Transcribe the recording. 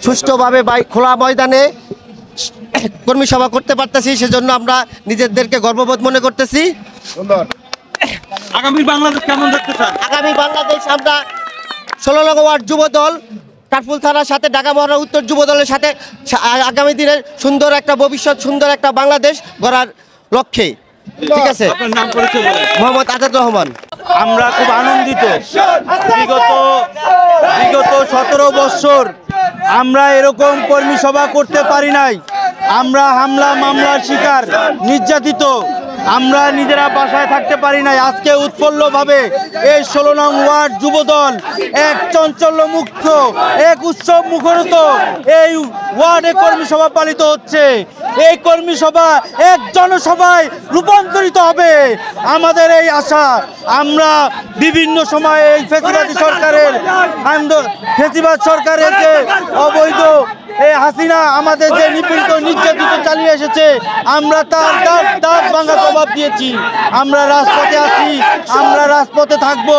সুষ্ঠুভাবে খোলা ময়দানে কর্মী সভা করতে পারতেছি, সেজন্য আমরা নিজেদেরকে গর্ববোধ মনে করতেছি। আগামী বাংলাদেশ কেমন দেখতে চান? আগামী বাংলাদেশ আমরা 16 নং ওয়ার্ড যুব দল, কাঠফুল থানার সাথে ঢাকা মহানগর উত্তর যুব দলের সাথে আগামী দিনের সুন্দর একটা ভবিষ্যৎ, সুন্দর একটা বাংলাদেশ গড়ার লক্ষ্যে। ঠিক আছে, আপনার নাম পরিচয় বলেন। মোহাম্মদ আজাদ রহমান। আমরা খুব আনন্দিত। বিগত 17 বছর আমরা এরকম কর্মী সভা করতে পারি নাই। আমরা হামলা মামলার শিকার, নির্যাতিত, আমরা নিজেরা বাসায় থাকতে পারি নাই। আজকে উৎফুল্লভাবে এই 16 নং ওয়ার্ড যুবদল এক চঞ্চল্য মুক্ত, এক উৎসব মুখরিত এই ওয়ার্ডে কর্মী সভা পালিত হচ্ছে। এই কর্মী সভা এক জনসভায় রূপান্তরিত হবে আমাদের এই আশা। আমরা বিভিন্ন সময়ে এই ফেসিবাদ সরকারের যে অবৈধ এই হাসিনা আমাদের যে নিপীড়িত নির্যাতিত চালিয়ে এসেছে, আমরা তার দাঁত ভাঙার প্রভাব দিয়েছি। আমরা রাজপথে আছি, আমরা রাজপথে থাকবো।